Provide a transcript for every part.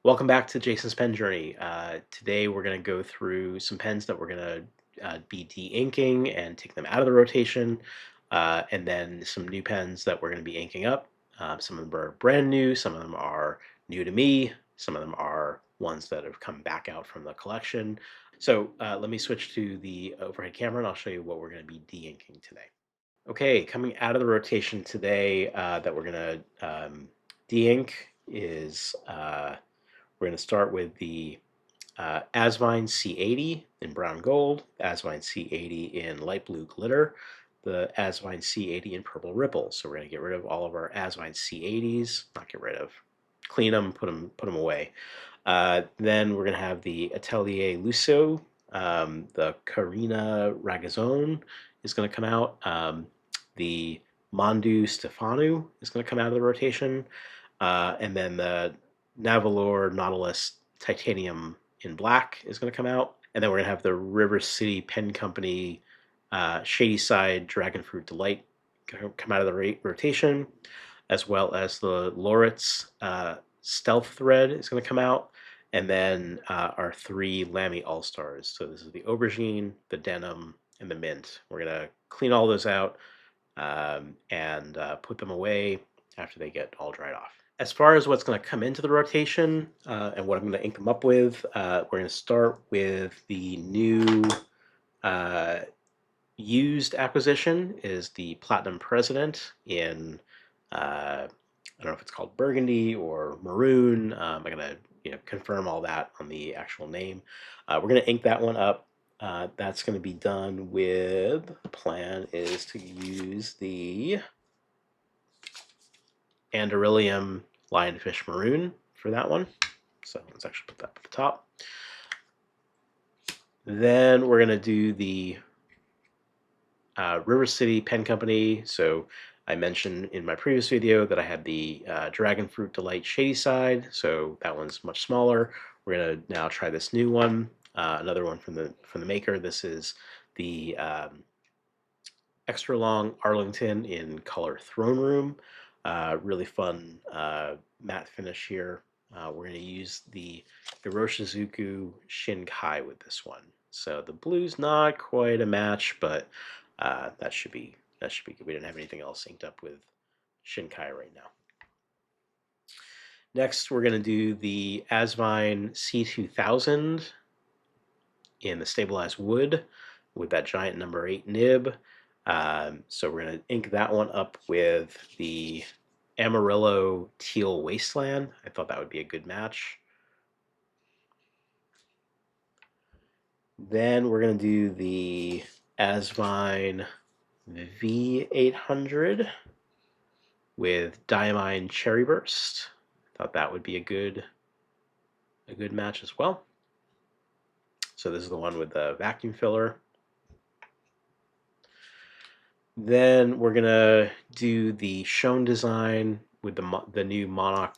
Welcome back to Jason's Pen Journey. Today we're going to go through some pens that we're going to be de-inking and take them out of the rotation, and then some new pens that we're going to be inking up. Some of them are brand new, some of them are new to me, some of them are ones that have come back out from the collection. So let me switch to the overhead camera and I'll show you what we're going to be de-inking today. Okay, coming out of the rotation today that we're going to de-ink is we're going to start with the Asvine C80 in brown gold, Asvine C80 in light blue glitter, the Asvine C80 in purple ripple. So we're going to get rid of all of our Asvine C80s, not get rid of, clean them, put them away. Then we're going to have the Atelier Lusso, the Carina Ragazzone is going to come out. The Mondu Stefano is going to come out of the rotation. And then the Navalor Nautilus Titanium in black is going to come out. And then we're going to have the River City Pen Company Shady Side Dragon Fruit Delight come out of the rotation, as well as the Loritz Stealth Thread is going to come out. And then our three Lamy All-Stars. So this is the Aubergine, the Denim, and the Mint. We're going to clean all those out and put them away after they get all dried off. As far as what's going to come into the rotation and what I'm going to ink them up with, we're going to start with the new used acquisition is the Platinum President in, I don't know if it's called Burgundy or Maroon. I'm going to confirm all that on the actual name. We're going to ink that one up. That's going to be done with, the plan is to use the Andorilium Lionfish Maroon for that one. So let's actually put that at the top. Then we're going to do the River City Pen Company. So I mentioned in my previous video that I had the Dragon Fruit Delight Shady Side. So that one's much smaller. We're going to now try this new one, another one from the maker. This is the extra long Arlington in color Throne Room. Really fun matte finish here. We're going to use the Hiroshizuku Shinkai with this one. So the blue's not quite a match, but that should be good. We didn't have anything else inked up with Shinkai right now. Next, we're going to do the Asvine C2000 in the stabilized wood with that giant number 8 nib. So we're going to ink that one up with the Amarillo Teal Wasteland. I thought that would be a good match. Then we're going to do the Asvine V800 with Diamine Cherry Burst. Thought that would be a good match as well. So this is the one with the vacuum filler. Then we're gonna do the Schon design with the new Monoc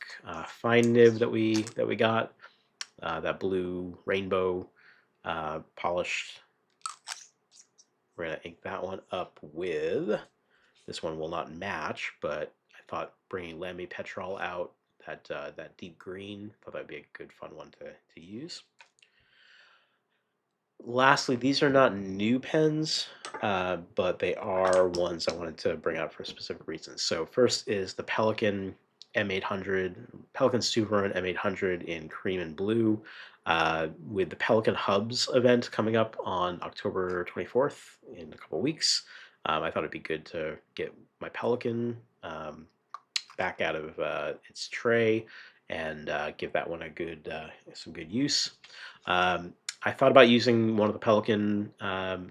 fine nib that we got, that blue rainbow polished. We're gonna ink that one up with, this one will not match, but I thought bringing Lamy Petrol out, that deep green, thought that'd be a good fun one to use. Lastly, these are not new pens, but they are ones I wanted to bring out for specific reasons. So first is the Pelikan M800, Pelikan Souverain M800 in cream and blue, with the Pelikan Hubs event coming up on October 24th in a couple weeks. I thought it'd be good to get my Pelikan back out of its tray and give that one a some good use. I thought about using one of the Pelikan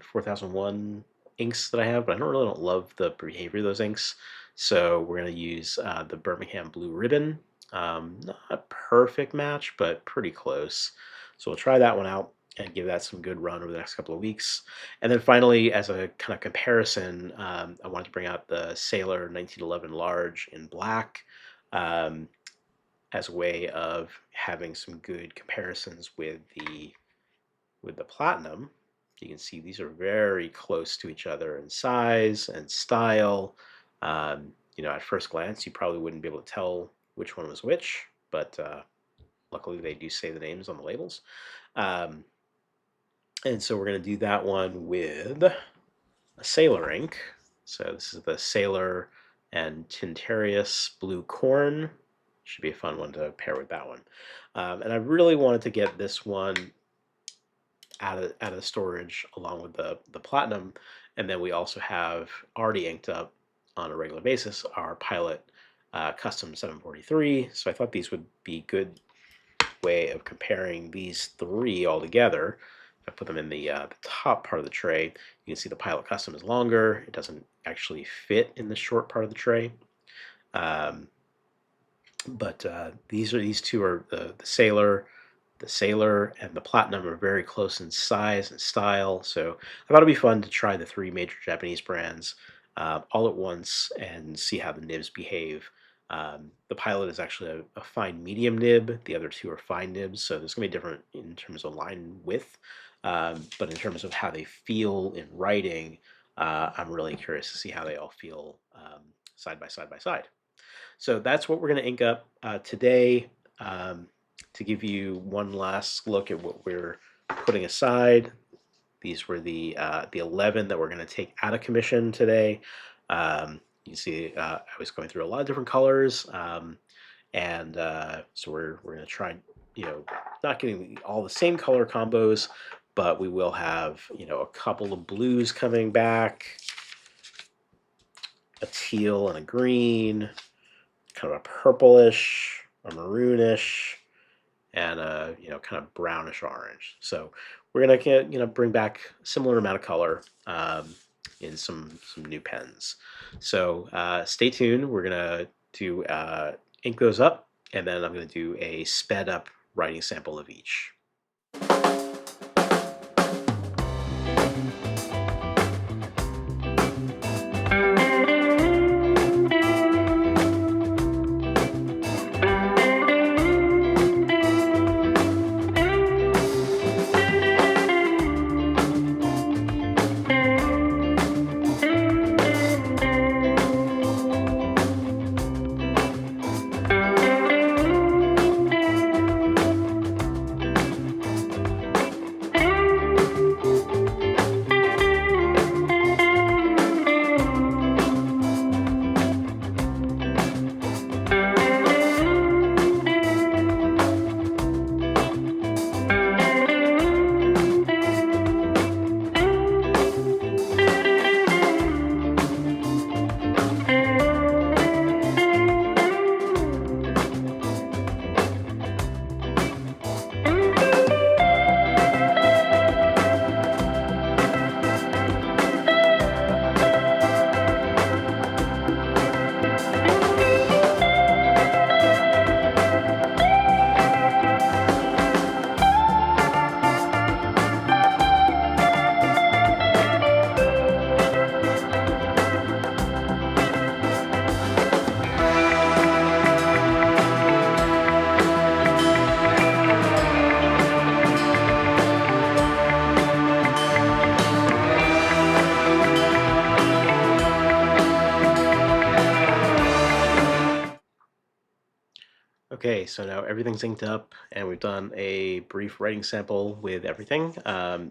4001 inks that I have, but I don't love the behavior of those inks. So we're going to use the Birmingham Blue Ribbon. Not a perfect match, but pretty close. So we'll try that one out and give that some good run over the next couple of weeks. And then finally, as a kind of comparison, I wanted to bring out the Sailor 1911 Large in black as a way of having some good comparisons with the Platinum. You can see these are very close to each other in size and style. At first glance, you probably wouldn't be able to tell which one was which, but Luckily, they do say the names on the labels. And so we're going to do that one with a Sailor ink. So this is the Sailor and Tintarius Blue Corn. Should be a fun one to pair with that one. And I really wanted to get this one out of the storage along with the Platinum. And then we also have already inked up on a regular basis our Pilot Custom 743. So I thought these would be good way of comparing these three all together. If I put them in the top part of the tray, you can see the Pilot Custom is longer. It doesn't actually fit in the short part of the tray. But these two are the Sailor. The Sailor and the Platinum are very close in size and style, so I thought it'd be fun to try the three major Japanese brands all at once and see how the nibs behave. The Pilot is actually a fine medium nib. The other two are fine nibs, so there's going to be different in terms of line width, but in terms of how they feel in writing, I'm really curious to see how they all feel side by side by side. So that's what we're going to ink up today. To give you one last look at what we're putting aside, these were the 11 that we're going to take out of commission today. You see, I was going through a lot of different colors, and so we're going to try, not getting all the same color combos, but we will have, a couple of blues coming back, a teal and a green, kind of a purplish, a maroonish, and a kind of brownish orange. So we're gonna get bring back a similar amount of color in some new pens. So stay tuned. We're gonna do ink those up, and then I'm gonna do a sped up writing sample of each. Okay, so now everything's inked up, and we've done a brief writing sample with everything.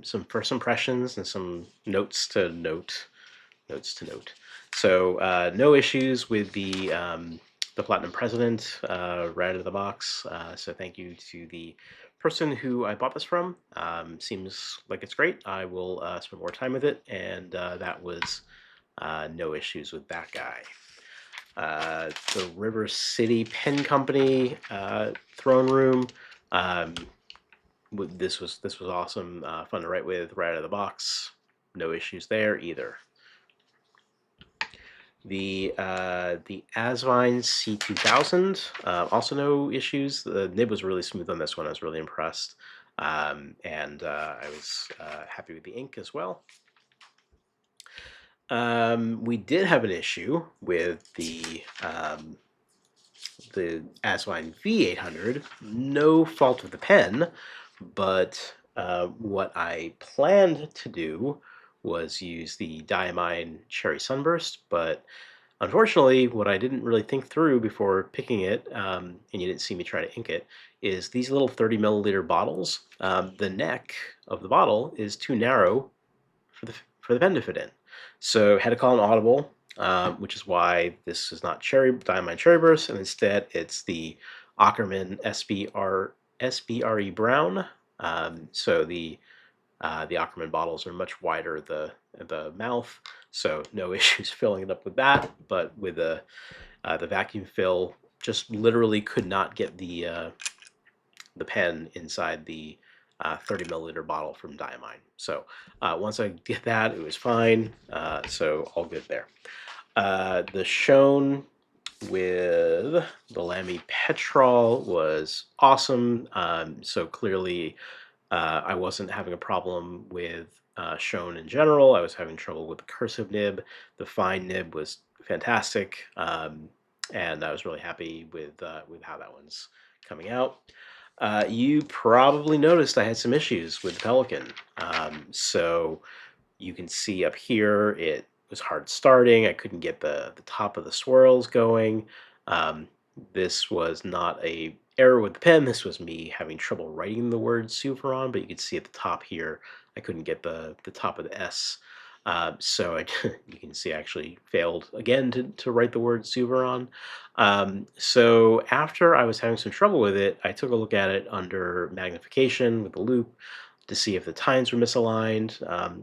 Some first impressions and some notes to note. So no issues with the Platinum President right out of the box. So thank you to the person who I bought this from. Seems like it's great. I will spend more time with it, and that was no issues with that guy. The River City Pen Company throne room. This was awesome, fun to write with right out of the box. No issues there either. The Asvine C2000, also no issues. The nib was really smooth on this one. I was really impressed, and I was happy with the ink as well. We did have an issue with the Asvine V800. No fault of the pen, but what I planned to do was use the Diamine Cherry Sunburst, but Unfortunately, what I didn't really think through before picking it, and you didn't see me try to ink it, is these little 30 milliliter bottles. The neck of the bottle is too narrow for the pen to fit in. So I had to call an audible, which is why this is not Diamine Cherry Burst, and instead it's the Ackerman SBRE Brown. So the Ackerman bottles are much wider the mouth, so no issues filling it up with that. But with the vacuum fill, just literally could not get the pen inside the 30 milliliter bottle from Diamine. So once I did that, it was fine. So all good there. The Schon with the Lamy Petrol was awesome. So clearly, I wasn't having a problem with Schon in general. I was having trouble with the cursive nib. The fine nib was fantastic, and I was really happy with how that one's coming out. You probably noticed I had some issues with the Pelikan. So you can see up here it was hard starting. I couldn't get the top of the swirls going. Um, this was not a error with the pen. This was me having trouble writing the word Souverain, but you can see at the top here, I couldn't get the top of the S. So you can see I actually failed again to write the word Souverain. So after I was having some trouble with it, I took a look at it under magnification with the loupe to see if the tines were misaligned.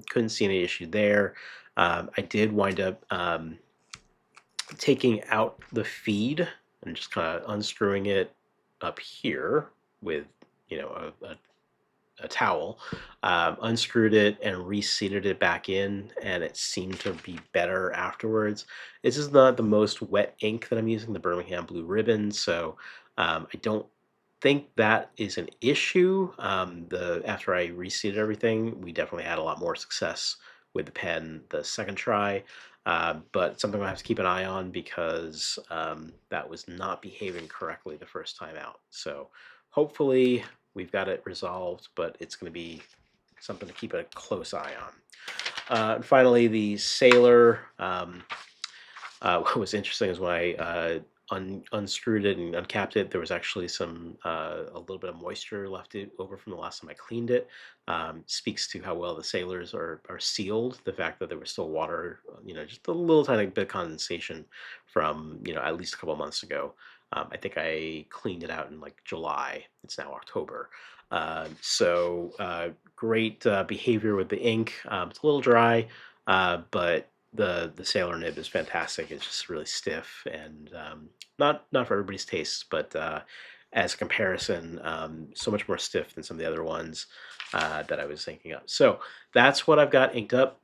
Couldn't see any issue there. I did wind up taking out the feed and just kind of unscrewing it up here with, a towel, unscrewed it and reseated it back in, and it seemed to be better afterwards. This is not the most wet ink that I'm using, the Birmingham Blue Ribbon, so I don't think that is an issue. After I reseated everything, we definitely had a lot more success with the pen the second try, but something I have to keep an eye on because that was not behaving correctly the first time out. So hopefully we've got it resolved, but it's going to be something to keep a close eye on. And finally, the Sailor. What was interesting is when I unscrewed it and uncapped it, there was actually a little bit of moisture left over from the last time I cleaned it. Speaks to how well the Sailors are sealed. The fact that there was still water, just a little tiny bit of condensation from, at least a couple months ago. I think I cleaned it out in like July. It's now October. Great behavior with the ink. It's a little dry, but the Sailor nib is fantastic. It's just really stiff and not for everybody's taste, but as a comparison, so much more stiff than some of the other ones that I was thinking of. So that's what I've got inked up.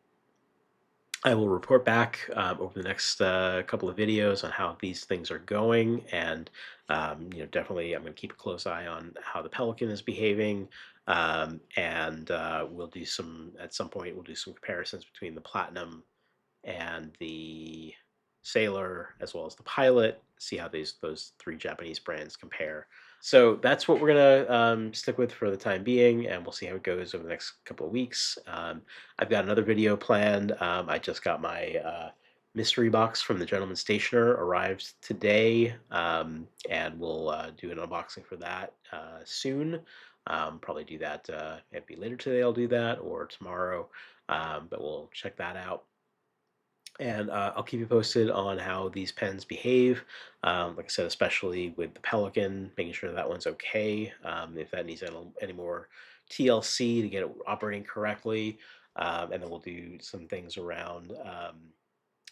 I will report back over the next couple of videos on how these things are going, and definitely I'm going to keep a close eye on how the Pelikan is behaving, and at some point we'll do some comparisons between the Platinum and the Sailor as well as the Pilot, see how those three Japanese brands compare. So that's what we're gonna stick with for the time being, and we'll see how it goes over the next couple of weeks. I've got another video planned. I just got my mystery box from the Gentleman Stationer, arrived today, and we'll do an unboxing for that soon. Probably do that, maybe later today I'll do that, or tomorrow, but we'll check that out. And I'll keep you posted on how these pens behave. Like I said, especially with the Pelikan, making sure that one's okay. If that needs any more TLC to get it operating correctly. And then we'll do some things around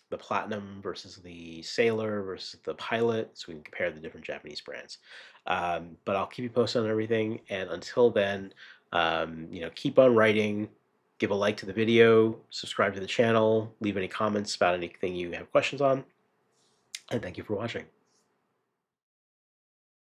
the Platinum versus the Sailor versus the Pilot, so we can compare the different Japanese brands. But I'll keep you posted on everything. And until then, keep on writing. Give a like to the video, subscribe to the channel, leave any comments about anything you have questions on, and thank you for watching.